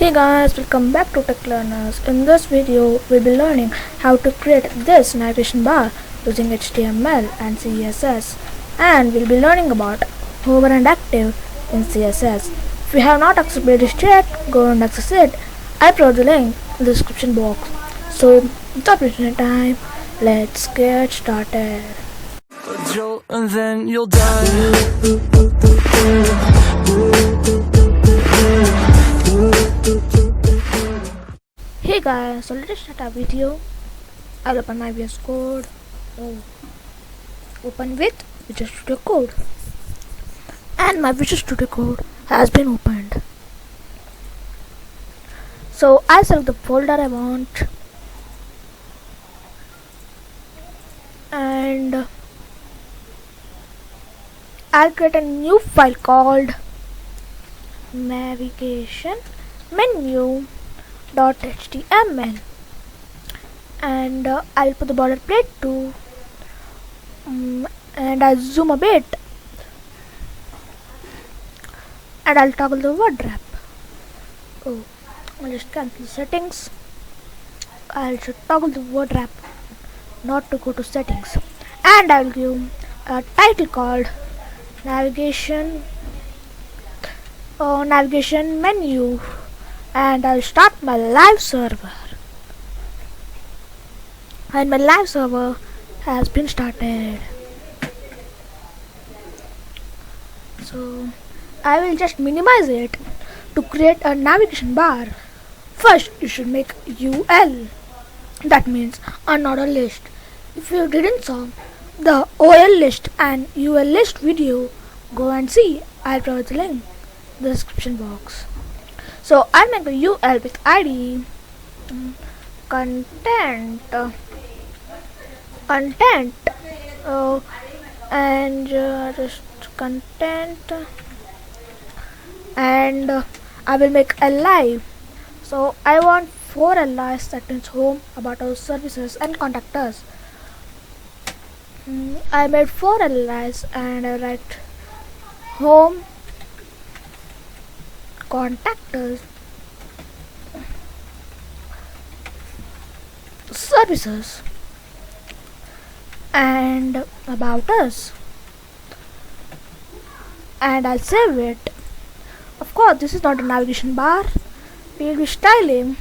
Hey guys, welcome back to Tech Learnerz. In this video, we'll be learning how to create this navigation bar using HTML and CSS, and we'll be learning about hover and active in CSS. If you have not accessed this yet, go and access it. I provide the link in the description box. So, without wasting any time, let's get started. A jolt and then you'll die. Hey guys, so let's start our video. I'll open my VS Code. Open with Visual Studio Code, and my Visual Studio Code has been opened. So I'll select the folder I want, and I'll create a new file called navigation menu.html, and I'll put the border plate too, and I'll zoom a bit, and I'll toggle the word wrap. I'll just cancel the settings. I'll just toggle the word wrap not to go to settings, and I'll give a title called navigation menu, and I'll start my live server, and my live server has been started. So I will just minimize it to create a navigation bar. First you should make UL, that means unordered list. If you didn't saw the OL list and UL list video, go and see. I'll provide the link in the description box. So I'll make the UL with ID content and just content, and I will make li. So I want 4 LIs, that means home, about us, services and contact us. I made 4 LIs, and I write home, contact us, services and about us, and I'll save it. Of course, this is not a navigation bar, we'll be styling,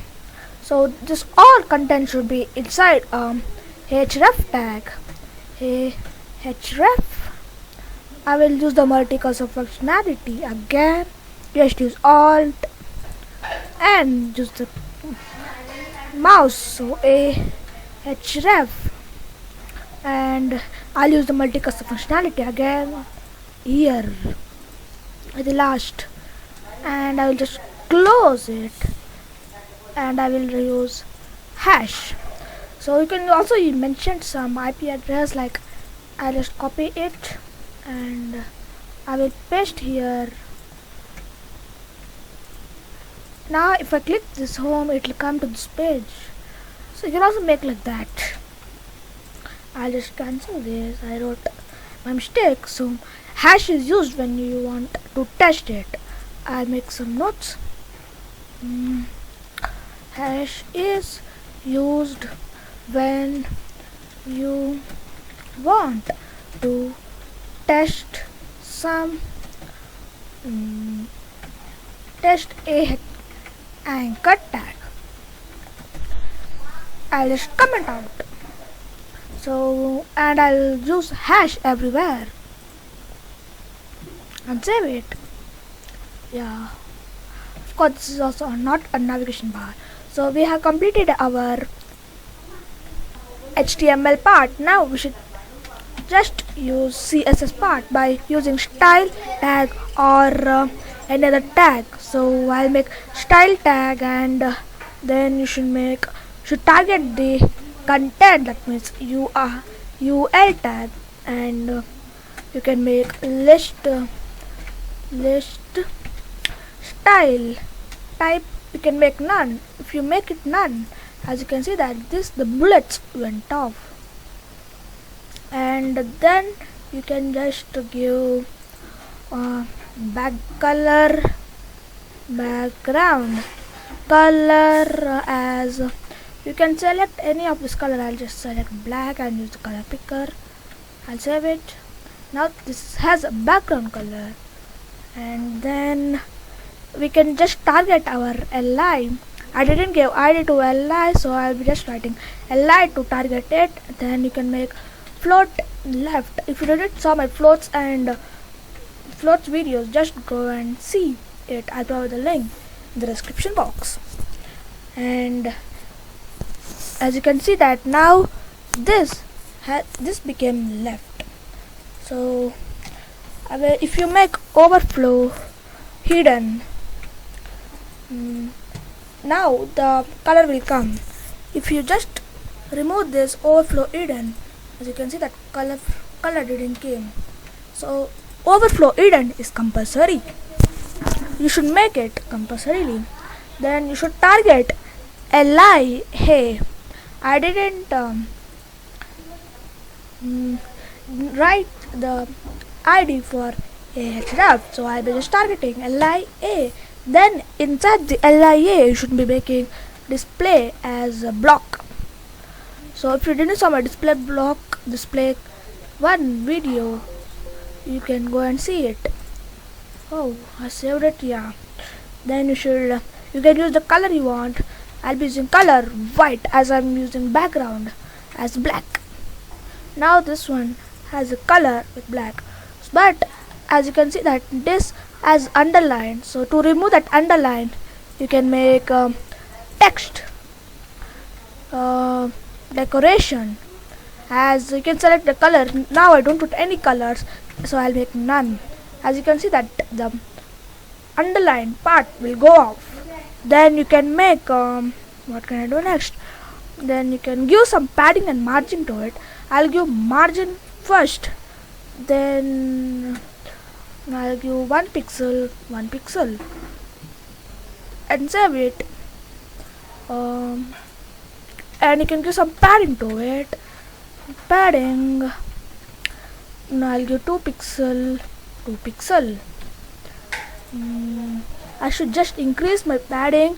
so this all content should be inside href tag. Href, I will use the multi-cursor functionality again. Just use Alt and use the mouse, so href, and I'll use the multi-cursor functionality again here at the last, and I will just close it, and I will use hash. So you can also mention some IP address, like I'll just copy it and I will paste here. Now if I click this home, it will come to this page. So you can also make like that. I'll just cancel this, I wrote my mistake. So hash is used when you want to test it. I'll make some notes. Hash is used when you want to test some test a anchor tag. I'll just comment out. So, and I'll use hash everywhere and save it. Yeah, of course this is also not a navigation bar. So we have completed our HTML part. Now we should just use CSS part by using style tag or another tag. So I'll make style tag, and then you should target the content, that means UL tag, and you can make list style type. You can make none. If you make it none, as you can see that the bullets went off, and then you can just give background, color as you can select any of this color. I'll just select black and use the color picker. I'll save it. Now this has a background color, and then we can just target our li. I didn't give id to li, so I'll be just writing li to target it. Then you can make float left. If you didn't saw my floats and floats videos, just go and see it. I'll provide the link in the description box. And as you can see that now this became left. So if you make overflow hidden, now the color will come. If you just remove this overflow hidden, as you can see that color didn't came. So overflow hidden is compulsory. You should make it compulsorily. Then you should target li. Hey, I didn't write the id for href, so I'll be just targeting lia. Then inside the lia you should be making display as a block. So if you didn't saw my display one video, you can go and see it. Oh, I saved it. Yeah. Then you can use the color you want. I'll be using color white as I'm using background as black. Now this one has a color with black, but as you can see that this has underline. So to remove that underline, you can make text decoration. As you can select the color. Now I don't put any colors, so I'll make none. As you can see that the underline part will go off. Then you can make what can I do next? Then you can give some padding and margin to it. I'll give margin first, then I'll give 1 pixel and save it. And you can give some padding to it. Padding, now I'll give 2 pixel. I should just increase my padding.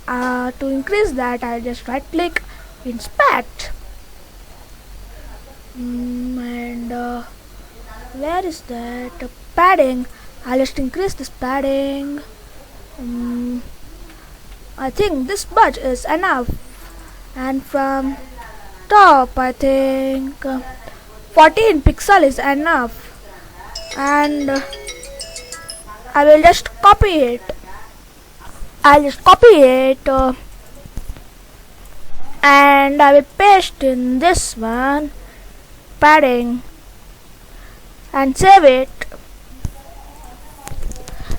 To increase that, I'll just right click, inspect, and where is that padding? I'll just increase this padding. I think this much is enough, and from top I think 14 pixel is enough, and I will just copy it. And I will paste in this one padding and save it.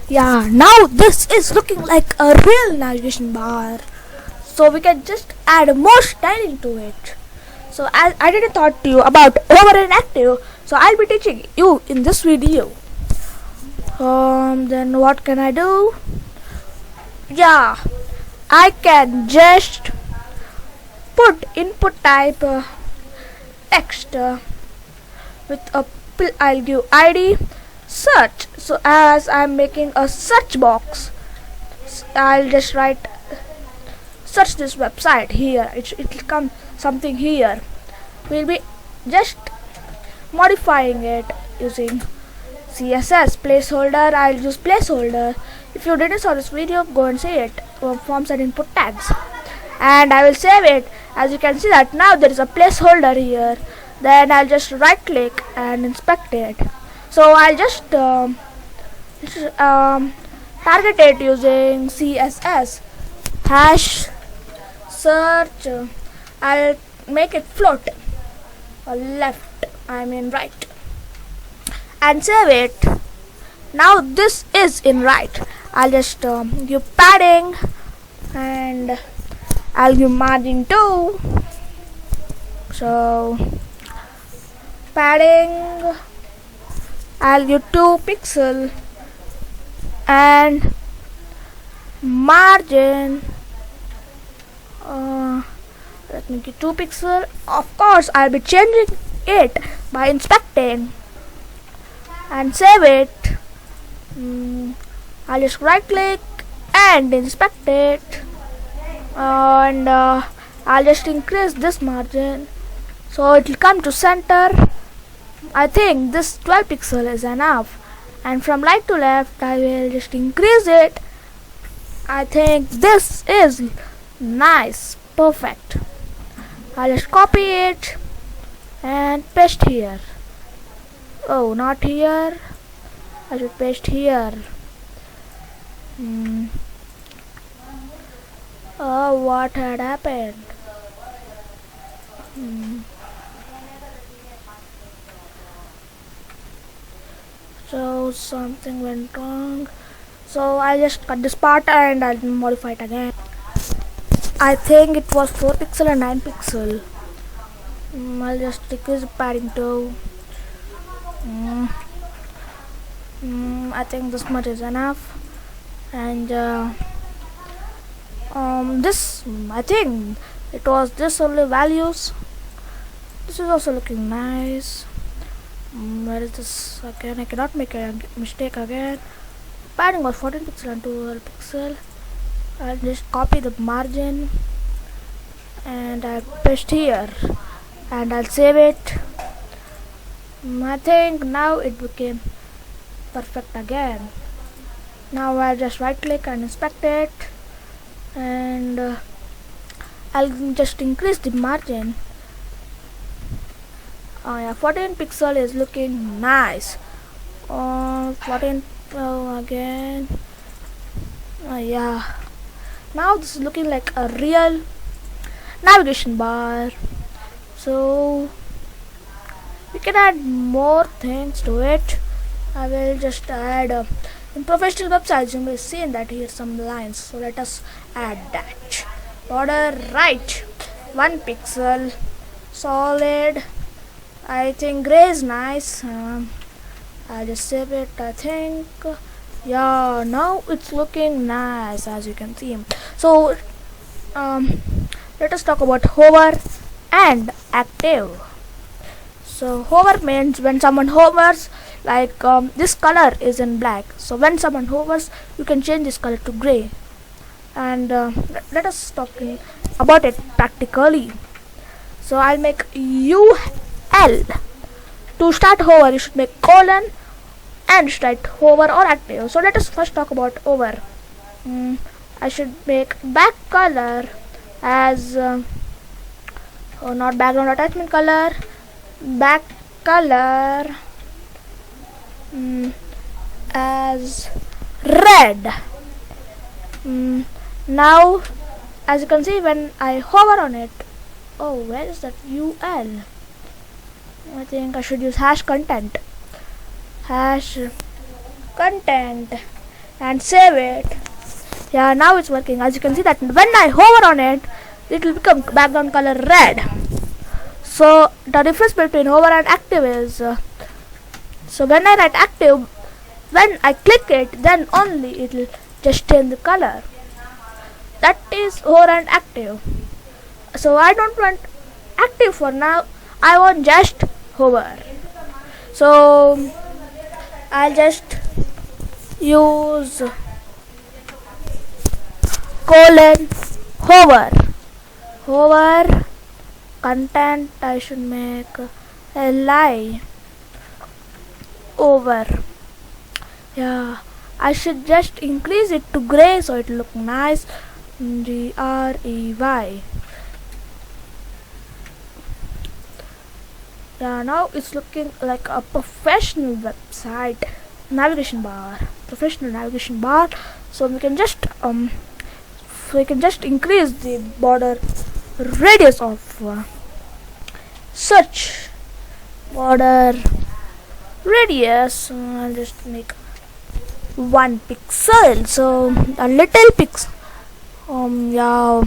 Yeah, now this is looking like a real navigation bar, so we can just add more styling to it. So as I didn't talk to you about over and active, so I'll be teaching you in this video. Then what can I do? Yeah, I can just put input type text with a I'll give id search. So as I'm making a search box, I'll just write search this website here. It will come something here. We'll be just modifying it using CSS placeholder. I'll use placeholder. If you didn't saw this video, go and see it. Forms and input tags, and I will save it. As you can see that now there is a placeholder here. Then I'll just right click and inspect it. So I'll just target it using CSS hash search. I'll make it float or left, I mean right, and save it. Now this is in right. I'll just give padding and I'll give margin too. So padding, I'll give 2 pixel and margin let me give 2 pixel. Of course I'll be changing it by inspecting and save it. I'll just right click and inspect it and I'll just increase this margin so it will come to center. I think this 12 pixel is enough, and from right to left I will just increase it. I think this is nice, perfect. I'll just copy it and paste here. Oh, not here. I should paste here. Oh, what had happened? So something went wrong. So I'll just cut this part and I'll modify it again. I think it was 4 pixel and 9 pixel. I'll just decrease the padding too. I think this much is enough. And this, I think it was this only values. This is also looking nice. Where is this again? I cannot make a mistake again. Padding was 14 pixel and 12 pixel. I'll just copy the margin and I'll paste here and I'll save it. I think now it became perfect again. Now I'll just right click and inspect it, and I'll just increase the margin. Yeah, 14 pixel is looking nice. 14 again. Yeah, now this is looking like a real navigation bar. So we can add more things to it. I will just add in professional websites you may see that here some lines, so let us add that. Border right 1 pixel, solid. I think gray is nice. I'll just save it. I think, yeah, now it's looking nice as you can see. So let us talk about hover and active. So hover means when someone hovers, like this color is in black, so when someone hovers you can change this color to gray. And let us talk about it practically. So I'll make UL. To start hover you should make colon and write hover or active. So let us first talk about hover. I should make back color as not background attachment color, back color as red. Now as you can see, when I hover on it, oh, where is that UL? I think I should use hash content and save it. Yeah, now it's working. As you can see that when I hover on it, it will become background color red. So the difference between hover and active is, so when I write active, when I click it, then only it will just change the color. That is hover and active. So I don't want active for now, I want just hover. So I'll just use colon hover content. I should make li over. Yeah, I should just increase it to gray so it look nice. GREY. Yeah, now it's looking like a professional website navigation bar, professional navigation bar. So we can just increase the border radius of search border radius. I'll just make 1 pixel, so a little pixel. Yeah,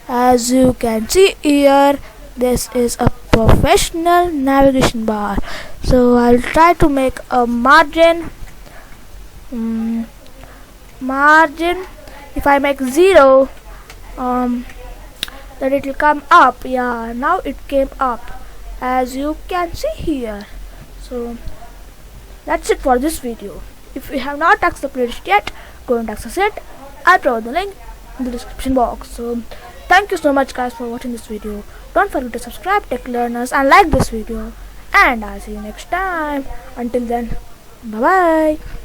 as you can see here, this is a professional navigation bar. So I'll try to make a margin. If I make 0, then it will come up. Yeah, now it came up as you can see here. So that's it for this video. If you have not accessed the playlist yet, go and access it. I'll provide the link in the description box. So thank you so much guys for watching this video. Don't forget to subscribe Tech Learners and like this video, and I'll see you next time. Until then, bye bye.